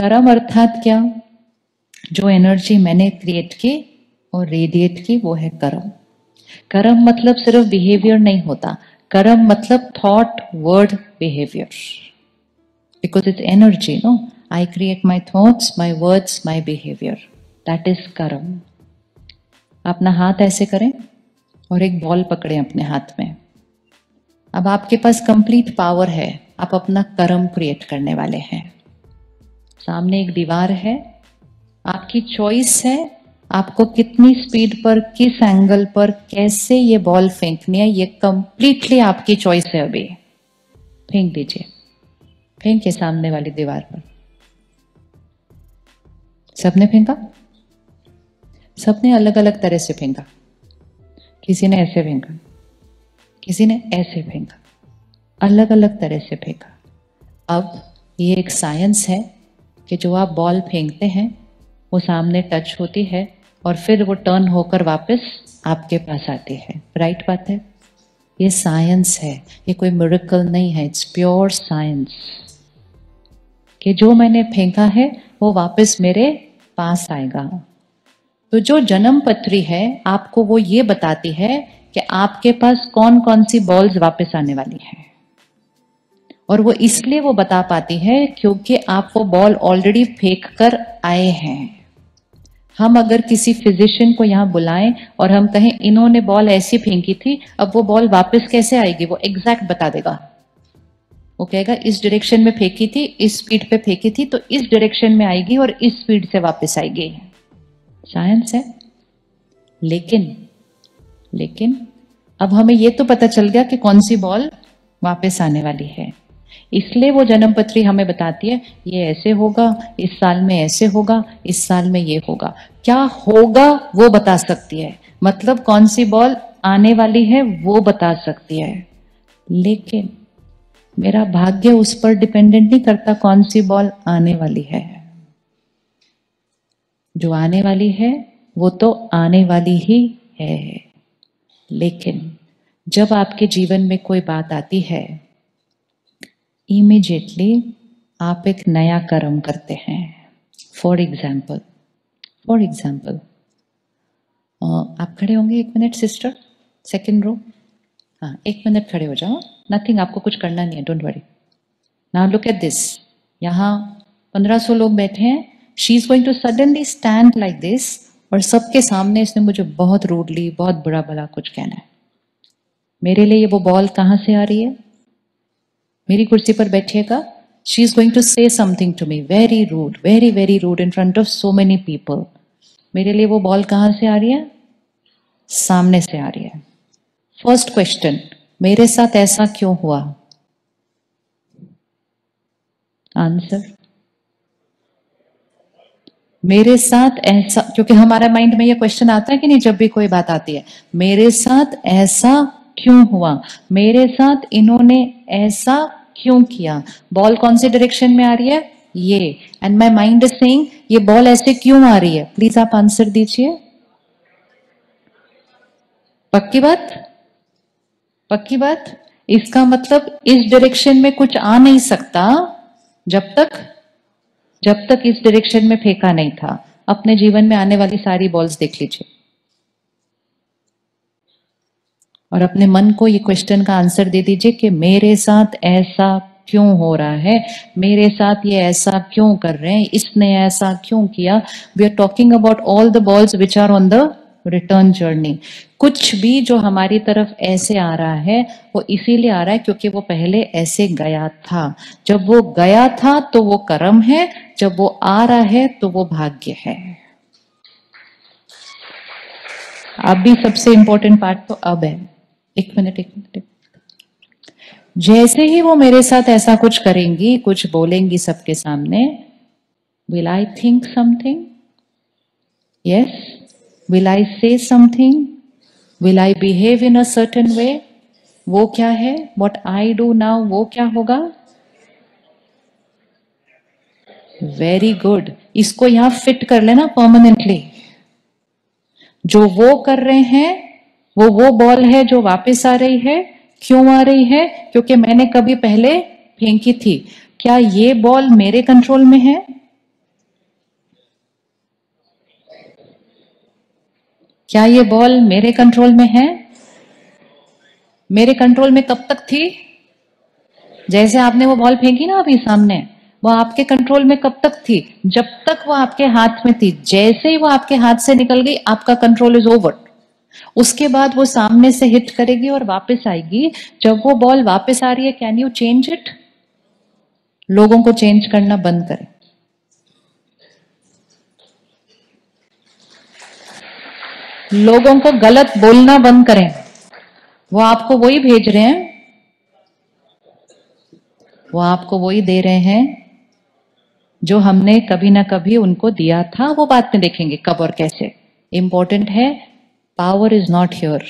कर्म अर्थात क्या? जो एनर्जी मैंने क्रिएट की और रेडिएट की, वो है कर्म। कर्म मतलब सिर्फ बिहेवियर नहीं होता, कर्म मतलब thought, word, behaviour, because it's energy, no? I create my thoughts, my words, my behaviour, that is karma. अपना हाथ ऐसे करें और एक बॉल पकड़ें अपने हाथ में। अब आपके पास कंप्लीट पावर है, आप अपना कर्म क्रिएट करने वाले हैं। सामने एक दीवार है, आपकी चॉइस है आपको कितनी स्पीड पर, किस एंगल पर, कैसे ये बॉल फेंकनी है, ये कंप्लीटली आपकी चॉइस है। अभी फेंक दीजिए, फेंके सामने वाली दीवार पर। सबने फेंका? सबने अलग अलग तरह से फेंका। किसी ने ऐसे फेंका, किसी ने ऐसे फेंका, अलग अलग तरह से फेंका। अब ये एक साइंस है कि जो आप बॉल फेंकते हैं वो सामने टच होती है और फिर वो टर्न होकर वापस आपके पास आती है। राइट बात है? ये साइंस है, ये कोई मिरेकल नहीं है, इट्स प्योर साइंस कि जो मैंने फेंका है वो वापस मेरे पास आएगा। तो जो जन्म पत्री है आपको वो ये बताती है कि आपके पास कौन कौन सी बॉल्स वापस आने वाली है, और वो इसलिए वो बता पाती है क्योंकि आप वो बॉल ऑलरेडी फेंक कर आए हैं। हम अगर किसी फिजिशियन को यहां बुलाएं और हम कहें इन्होंने बॉल ऐसी फेंकी थी, अब वो बॉल वापस कैसे आएगी, वो एग्जैक्ट बता देगा। वो कहेगा इस डायरेक्शन में फेंकी थी, इस स्पीड पे फेंकी थी, तो इस डायरेक्शन में आएगी और इस स्पीड से वापस आएगी। साइंस है। लेकिन अब हमें ये तो पता चल गया कि कौन सी बॉल वापस आने वाली है, इसलिए वो जन्म पत्री हमें बताती है ये ऐसे होगा, इस साल में ऐसे होगा, इस साल में ये होगा। क्या होगा वो बता सकती है, मतलब कौन सी बॉल आने वाली है वो बता सकती है। लेकिन मेरा भाग्य उस पर डिपेंडेंट नहीं करता कौन सी बॉल आने वाली है। जो आने वाली है वो तो आने वाली ही है। लेकिन जब आपके जीवन में कोई बात आती है, इमीडिएटली आप एक नया कर्म करते हैं। फॉर एग्जाम्पल आप खड़े होंगे 1 मिनट सिस्टर, सेकेंड रो। हाँ, 1 मिनट खड़े हो जाओ, नथिंग, आपको कुछ करना नहीं है, don't worry. Now look at this, यहाँ 1500 लोग बैठे हैं। She is going to suddenly stand like this, और सबके सामने इसने मुझे बहुत रूडली, बहुत बुरा भला कुछ कहना है। मेरे लिए वो बॉल कहाँ से आ रही है? मेरी कुर्सी पर बैठिएगा। She is going to say something to me very rude, very very rude in front of so many people. मेरे लिए वो बॉल कहां से आ रही है? सामने से आ रही है। फर्स्ट क्वेश्चन, मेरे साथ ऐसा क्यों हुआ? आंसर, मेरे साथ ऐसा, क्योंकि हमारा माइंड में ये क्वेश्चन आता है कि नहीं जब भी कोई बात आती है, मेरे साथ ऐसा क्यों हुआ, मेरे साथ इन्होंने ऐसा क्यों किया। बॉल कौन से डायरेक्शन में आ रही है? ये, and my mind is saying ये बॉल ऐसे क्यों आ रही है। प्लीज आप आंसर दीजिए। पक्की बात? पक्की बात? इसका मतलब इस डायरेक्शन में कुछ आ नहीं सकता जब तक इस डायरेक्शन में फेंका नहीं था। अपने जीवन में आने वाली सारी बॉल्स देख लीजिए और अपने मन को ये क्वेश्चन का आंसर दे दीजिए कि मेरे साथ ऐसा क्यों हो रहा है, मेरे साथ ये ऐसा क्यों कर रहे हैं, इसने ऐसा क्यों किया। We are talking about all the balls which are on the return journey. कुछ भी जो हमारी तरफ ऐसे आ रहा है वो इसीलिए आ रहा है क्योंकि वो पहले ऐसे गया था। जब वो गया था तो वो कर्म है, जब वो आ रहा है तो वो भाग्य है। अभी सबसे इंपॉर्टेंट पार्ट तो अब है। एक मिनट। जैसे ही वो मेरे साथ ऐसा कुछ करेंगी, कुछ बोलेंगी सबके सामने, will I think something? Yes. Will I से something? Will I behave in a certain way? वो क्या है? व्हाट आई डू नाउ, वो क्या होगा? Very good. इसको यहां फिट कर लेना परमानेंटली। जो वो कर रहे हैं वो बॉल है जो वापस आ रही है। क्यों आ रही है? क्योंकि मैंने कभी पहले फेंकी थी। क्या ये बॉल मेरे कंट्रोल में है? क्या ये बॉल मेरे कंट्रोल में है? मेरे कंट्रोल में कब तक थी? जैसे आपने वो बॉल फेंकी ना अभी सामने, वो आपके कंट्रोल में कब तक थी? जब तक वो आपके हाथ में थी। जैसे ही वो आपके हाथ से निकल गई, आपका कंट्रोल इज ओवर। उसके बाद वो सामने से हिट करेगी और वापस आएगी। जब वो बॉल वापस आ रही है, कैन यू चेंज इट? लोगों को चेंज करना बंद करें। लोगों को गलत बोलना बंद करें। वो आपको वही भेज रहे हैं, वो आपको वही दे रहे हैं जो हमने कभी ना कभी उनको दिया था। वो बात में देखेंगे कब और कैसे। इंपॉर्टेंट है, पावर इज नॉट हियर।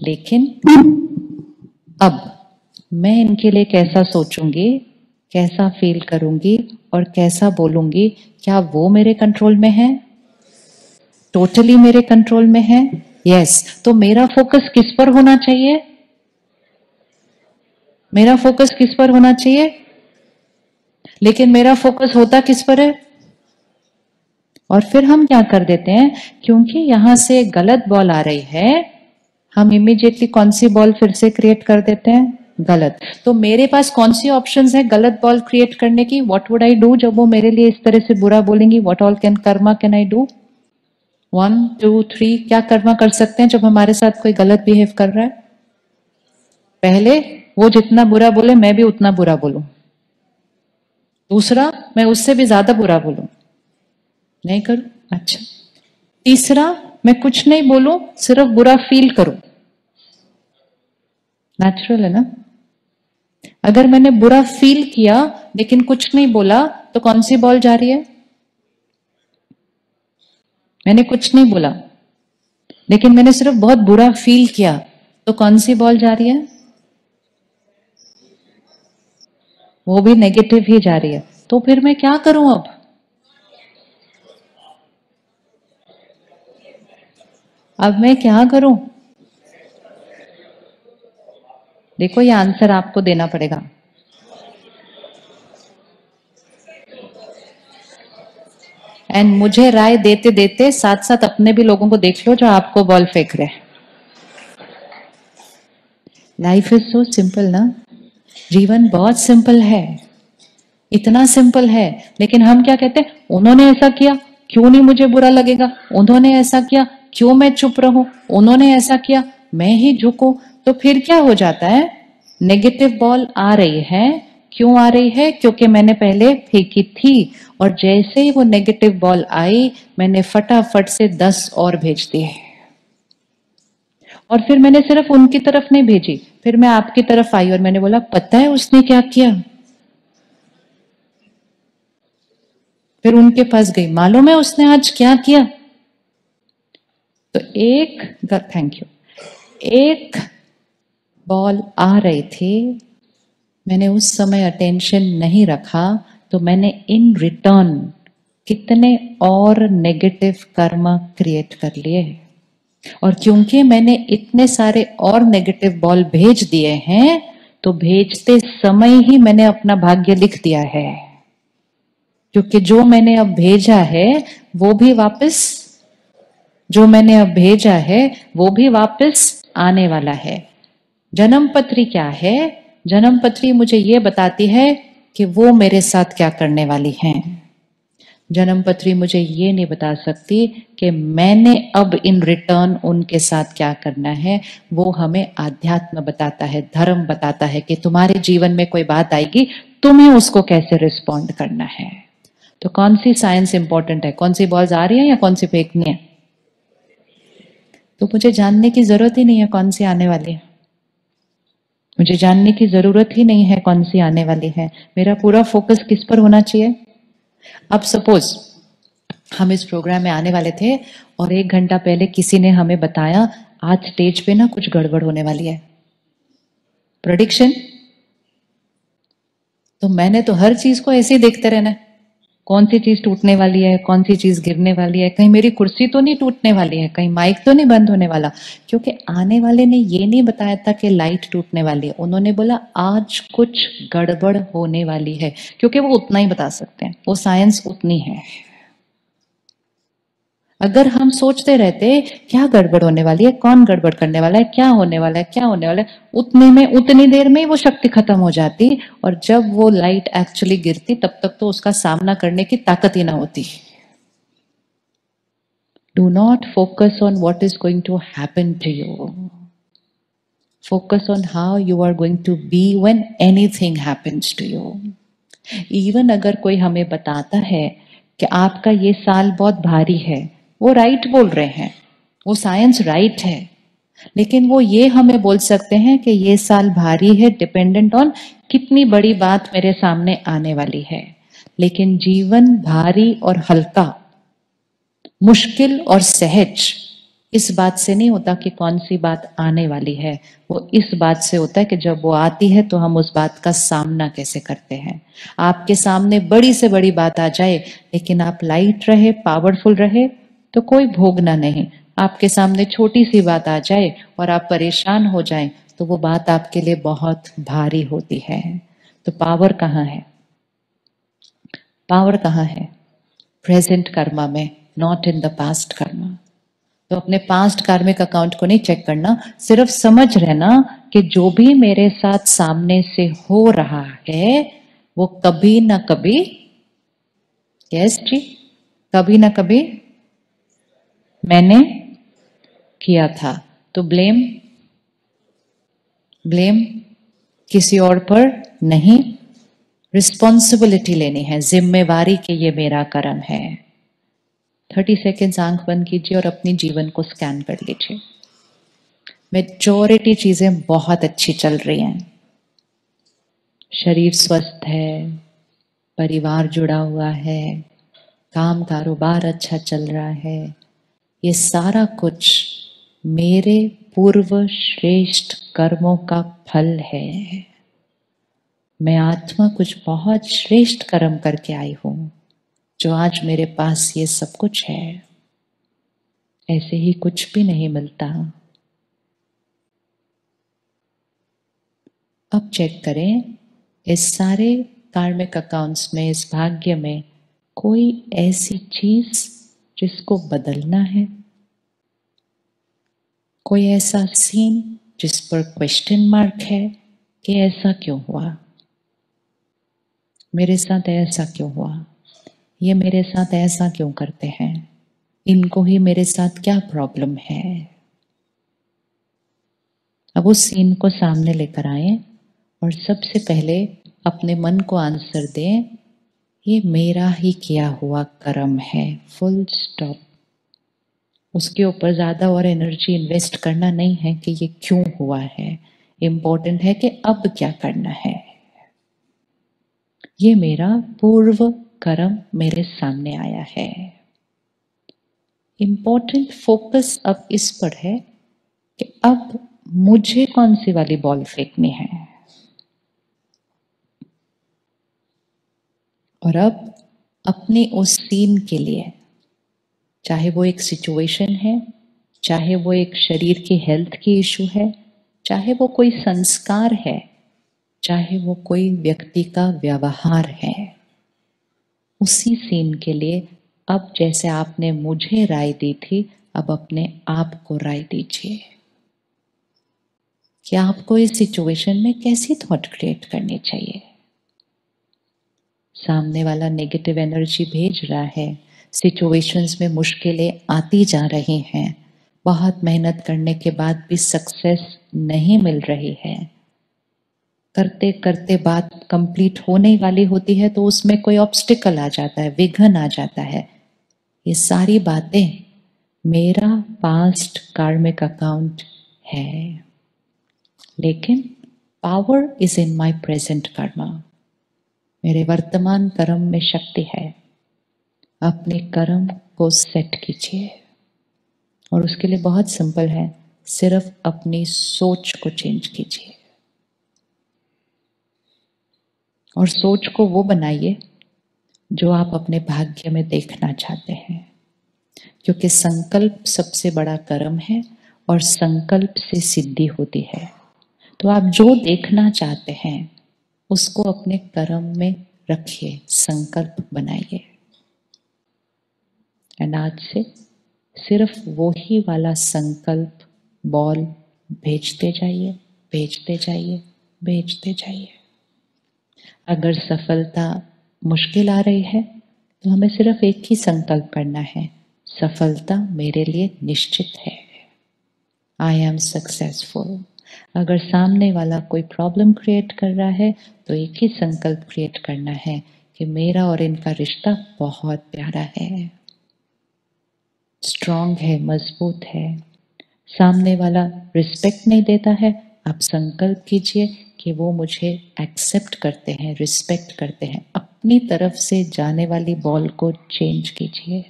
लेकिन अब मैं इनके लिए कैसा सोचूंगी, कैसा फील करूंगी और कैसा बोलूंगी, क्या वो मेरे कंट्रोल में है? टोटली मेरे कंट्रोल में है। यस। तो मेरा फोकस किस पर होना चाहिए? मेरा फोकस किस पर होना चाहिए? लेकिन मेरा फोकस होता किस पर है? और फिर हम क्या कर देते हैं, क्योंकि यहां से गलत बॉल आ रही है, हम इमीडिएटली कौन सी बॉल फिर से क्रिएट कर देते हैं? गलत। तो मेरे पास कौन सी ऑप्शंस है गलत बॉल क्रिएट करने की? व्हाट वुड आई डू जब वो मेरे लिए इस तरह से बुरा बोलेंगी? What all can Karma can I do? 1 2 3 क्या कर्मा कर सकते हैं जब हमारे साथ कोई गलत बिहेव कर रहा है? पहले, वो जितना बुरा बोले मैं भी उतना बुरा बोलूं। दूसरा, मैं उससे भी ज्यादा बुरा बोलूं। नहीं करूं? अच्छा। तीसरा, मैं कुछ नहीं बोलूं, सिर्फ बुरा फील करूं। नेचुरल है ना? अगर मैंने बुरा फील किया लेकिन कुछ नहीं बोला, तो कौन सी बॉल जा रही है? मैंने कुछ नहीं बोला लेकिन मैंने सिर्फ बहुत बुरा फील किया, तो कौन सी बॉल जा रही है? वो भी नेगेटिव ही जा रही है। तो फिर मैं क्या करूं अब? अब मैं क्या करूं? देखो, ये आंसर आपको देना पड़ेगा। एंड मुझे राय देते देते साथ साथ अपने भी लोगों को देख लो जो आपको बॉल फेंक रहे हैं। लाइफ इज सो सिंपल ना। जीवन बहुत सिंपल है, इतना सिंपल है। लेकिन हम क्या कहते हैं, उन्होंने ऐसा किया, क्यों नहीं मुझे बुरा लगेगा? उन्होंने ऐसा किया, क्यों मैं चुप रहूं? उन्होंने ऐसा किया, मैं ही झुकूं? तो फिर क्या हो जाता है, नेगेटिव बॉल आ रही है। क्यों आ रही है? क्योंकि मैंने पहले फेंकी थी, और जैसे ही वो नेगेटिव बॉल आई, मैंने फटाफट से 10 और भेज दिए। और फिर मैंने सिर्फ उनकी तरफ नहीं भेजी, फिर मैं आपकी तरफ आई और मैंने बोला, पता है उसने क्या किया? फिर उनके पास गई, मालूम है उसने आज क्या किया? तो थैंक यू, एक बॉल आ रही थी, मैंने उस समय अटेंशन नहीं रखा, तो मैंने इन रिटर्न कितने और नेगेटिव कर्म क्रिएट कर लिए। और क्योंकि मैंने इतने सारे और नेगेटिव बॉल भेज दिए हैं, तो भेजते समय ही मैंने अपना भाग्य लिख दिया है। क्योंकि जो मैंने अब भेजा है वो भी वापस, जो मैंने अब भेजा है वो भी वापस आने वाला है। जन्म पत्री क्या है? जन्म पत्री मुझे ये बताती है कि वो मेरे साथ क्या करने वाली हैं। जन्म पत्री मुझे ये नहीं बता सकती कि मैंने अब इन रिटर्न उनके साथ क्या करना है। वो हमें आध्यात्म बताता है, धर्म बताता है कि तुम्हारे जीवन में कोई बात आएगी, तुम्हें उसको कैसे रिस्पॉन्ड करना है। तो कौन सी साइंस इंपॉर्टेंट है? कौन सी बॉल्स आ रही है या कौन सी फेंकनी है? तो मुझे जानने की जरूरत ही नहीं है कौन सी आने वाली है। मुझे जानने की जरूरत ही नहीं है कौन सी आने वाली है। मेरा पूरा फोकस किस पर होना चाहिए? अब सपोज हम इस प्रोग्राम में आने वाले थे और 1 घंटा पहले किसी ने हमें बताया, आज स्टेज पे ना कुछ गड़बड़ होने वाली है, प्रेडिक्शन। तो मैंने तो हर चीज को ऐसे ही देखते रहना है, कौन सी चीज टूटने वाली है, कौन सी चीज गिरने वाली है, कहीं मेरी कुर्सी तो नहीं टूटने वाली है, कहीं माइक तो नहीं बंद होने वाला। क्योंकि आने वाले ने ये नहीं बताया था कि लाइट टूटने वाली है, उन्होंने बोला आज कुछ गड़बड़ होने वाली है। क्योंकि वो उतना ही बता सकते हैं, वो साइंस उतनी है। अगर हम सोचते रहते क्या गड़बड़ होने वाली है, कौन गड़बड़ करने वाला है, क्या होने वाला है, क्या होने वाला है, उतने में उतनी देर में ही वो शक्ति खत्म हो जाती और जब वो लाइट एक्चुअली गिरती तब तक तो उसका सामना करने की ताकत ही ना होती। Do not focus on what is going to happen to you, focus on how you are going to be when anything happens to you. Even अगर कोई हमें बताता है कि आपका ये साल बहुत भारी है, वो राइट बोल रहे हैं, वो साइंस राइट है, लेकिन वो ये हमें बोल सकते हैं कि ये साल भारी है डिपेंडेंट ऑन कितनी बड़ी बात मेरे सामने आने वाली है। लेकिन जीवन भारी और हल्का, मुश्किल और सहज इस बात से नहीं होता कि कौन सी बात आने वाली है, वो इस बात से होता है कि जब वो आती है तो हम उस बात का सामना कैसे करते हैं। आपके सामने बड़ी से बड़ी बात आ जाए लेकिन आप लाइट रहे, पावरफुल रहे तो कोई भोगना नहीं। आपके सामने छोटी सी बात आ जाए और आप परेशान हो जाएं तो वो बात आपके लिए बहुत भारी होती है। तो पावर कहाँ है? पावर कहाँ है? प्रेजेंट कर्मा में, not in the past Karma. तो अपने पास्ट कार्मिक अकाउंट को नहीं चेक करना, सिर्फ समझ रहना कि जो भी मेरे साथ सामने से हो रहा है वो कभी ना कभी, यस जी, कभी ना कभी मैंने किया था। तो ब्लेम, ब्लेम किसी और पर नहीं, रिस्पॉन्सिबिलिटी लेनी है, जिम्मेवारी कि ये मेरा कर्म है। 30 सेकेंड्स आंख बंद कीजिए और अपनी जीवन को स्कैन कर लीजिए। मेजॉरिटी चीजें बहुत अच्छी चल रही हैं, शरीर स्वस्थ है, परिवार जुड़ा हुआ है, काम कारोबार अच्छा चल रहा है, ये सारा कुछ मेरे पूर्व श्रेष्ठ कर्मों का फल है। मैं आत्मा कुछ बहुत श्रेष्ठ कर्म करके आई हूं जो आज मेरे पास ये सब कुछ है। ऐसे ही कुछ भी नहीं मिलता। अब चेक करें इस सारे कार्मिक अकाउंट्स में, इस भाग्य में कोई ऐसी चीज जिसको बदलना है, कोई ऐसा सीन जिस पर क्वेश्चन मार्क है कि ऐसा क्यों हुआ, मेरे साथ ऐसा क्यों हुआ, ये मेरे साथ ऐसा क्यों करते हैं, इनको ही मेरे साथ क्या प्रॉब्लम है। अब उस सीन को सामने लेकर आए और सबसे पहले अपने मन को आंसर दें, ये मेरा ही किया हुआ कर्म है, फुल स्टॉप। उसके ऊपर ज्यादा और एनर्जी इन्वेस्ट करना नहीं है कि ये क्यों हुआ है, इंपॉर्टेंट है कि अब क्या करना है। ये मेरा पूर्व कर्म मेरे सामने आया है। इंपॉर्टेंट फोकस अब इस पर है कि अब मुझे कौन सी वाली बॉल फेंकनी है। और अब अपने उस सीन के लिए, चाहे वो एक सिचुएशन है, चाहे वो एक शरीर की हेल्थ की इशू है, चाहे वो कोई संस्कार है, चाहे वो कोई व्यक्ति का व्यवहार है, उसी सीन के लिए अब जैसे आपने मुझे राय दी थी, अब अपने आप को राय दीजिए कि आपको इस सिचुएशन में कैसी थॉट क्रिएट करनी चाहिए। सामने वाला नेगेटिव एनर्जी भेज रहा है, सिचुएशंस में मुश्किलें आती जा रही हैं, बहुत मेहनत करने के बाद भी सक्सेस नहीं मिल रही है, करते करते बात कंप्लीट होने वाली होती है तो उसमें कोई ऑब्स्टिकल आ जाता है, विघ्न आ जाता है। ये सारी बातें मेरा पास्ट कार्मिक अकाउंट है, लेकिन power is in my present Karma. मेरे वर्तमान कर्म में शक्ति है। अपने कर्म को सेट कीजिए और उसके लिए बहुत सिंपल है, सिर्फ अपनी सोच को चेंज कीजिए और सोच को वो बनाइए जो आप अपने भाग्य में देखना चाहते हैं, क्योंकि संकल्प सबसे बड़ा कर्म है और संकल्प से सिद्धि होती है। तो आप जो देखना चाहते हैं उसको अपने कर्म में रखिए, संकल्प बनाइए। एंड आज से सिर्फ वही वाला संकल्प बॉल भेजते जाइए, भेजते जाइए, भेजते जाइए। अगर सफलता मुश्किल आ रही है तो हमें सिर्फ एक ही संकल्प करना है, सफलता मेरे लिए निश्चित है, आई एम सक्सेसफुल। अगर सामने वाला कोई प्रॉब्लम क्रिएट कर रहा है तो एक ही संकल्प क्रिएट करना है कि मेरा और इनका रिश्ता बहुत प्यारा है, स्ट्रांग है, मजबूत है। सामने वाला रिस्पेक्ट नहीं देता है, आप संकल्प कीजिए कि वो मुझे एक्सेप्ट करते हैं, रिस्पेक्ट करते हैं। अपनी तरफ से जाने वाली बॉल को चेंज कीजिए।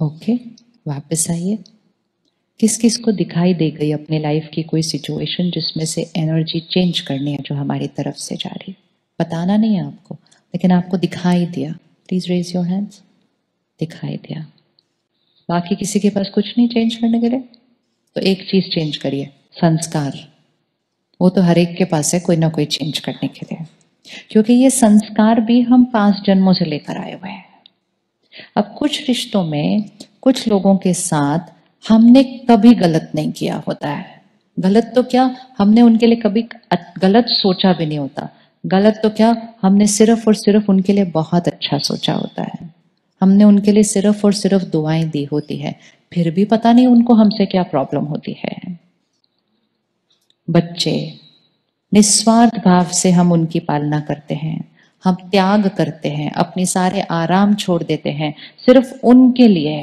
ओके, वापस आइए। किस किस को दिखाई दे गई अपने लाइफ की कोई सिचुएशन जिसमें से एनर्जी चेंज करनी है जो हमारी तरफ से जा रही है? बताना नहीं है आपको, लेकिन आपको दिखाई दिया। Please raise your hands. दिखाई दिया। बाकी किसी के पास कुछ नहीं चेंज करने के लिए? तो एक चीज चेंज करिए, संस्कार। वो तो हर एक के पास है कोई ना कोई चेंज करने के लिए, क्योंकि ये संस्कार भी हम 5 जन्मों से लेकर आए हुए हैं। अब कुछ रिश्तों में कुछ लोगों के साथ हमने कभी गलत नहीं किया होता है। गलत तो क्या, हमने उनके लिए कभी गलत सोचा भी नहीं होता। गलत तो क्या, हमने सिर्फ और सिर्फ उनके लिए बहुत अच्छा सोचा होता है। हमने उनके लिए सिर्फ और सिर्फ दुआएं दी होती है, फिर भी पता नहीं उनको हमसे क्या प्रॉब्लम होती है। बच्चे, निस्वार्थ भाव से हम उनकी पालना करते हैं, हम त्याग करते हैं, अपने सारे आराम छोड़ देते हैं सिर्फ उनके लिए,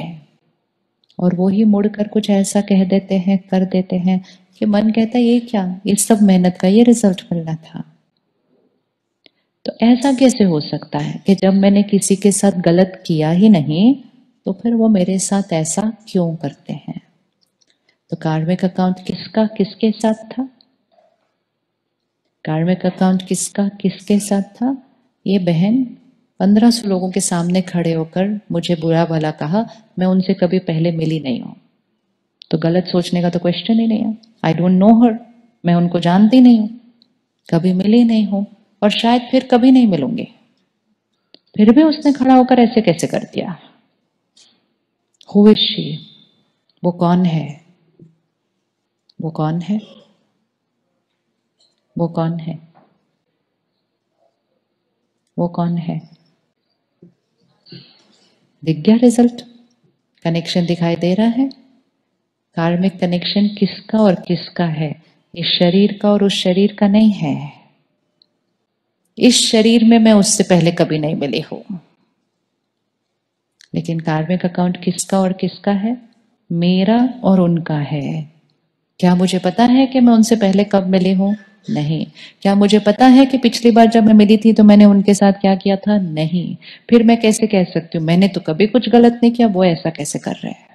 और वो ही मुड़कर कुछ ऐसा कह देते हैं, कर देते हैं कि मन कहता है ये क्या, इस सब मेहनत का ये रिजल्ट मिलना था। तो ऐसा कैसे हो सकता है कि जब मैंने किसी के साथ गलत किया ही नहीं तो फिर वो मेरे साथ ऐसा क्यों करते हैं? तो कार्मिक अकाउंट किसका किसके साथ था? कार्मिक अकाउंट किसका किसके साथ था? ये बहन 1500 लोगों के सामने खड़े होकर मुझे बुरा भला कहा, मैं उनसे कभी पहले मिली नहीं हूं, तो गलत सोचने का तो क्वेश्चन ही नहीं है। आई डोंट नो हर, मैं उनको जानती नहीं हूं, कभी मिली नहीं हूं, और शायद फिर कभी नहीं मिलूंगी। फिर भी उसने खड़ा होकर ऐसे कैसे कर दिया? Who is she? वो कौन है? वो कौन है? वो कौन है? वो कौन है? दिख गया रिजल्ट? कनेक्शन दिखाई दे रहा है? कार्मिक कनेक्शन किसका और किसका है? इस शरीर का और उस शरीर का नहीं है। इस शरीर में मैं उससे पहले कभी नहीं मिली हूं, लेकिन कार्मिक अकाउंट किसका और किसका है? मेरा और उनका है। क्या मुझे पता है कि मैं उनसे पहले कब मिली हूं? नहीं। क्या मुझे पता है कि पिछली बार जब मैं मिली थी तो मैंने उनके साथ क्या किया था? नहीं। फिर मैं कैसे कह सकती हूँ मैंने तो कभी कुछ गलत नहीं किया, वो ऐसा कैसे कर रहे हैं?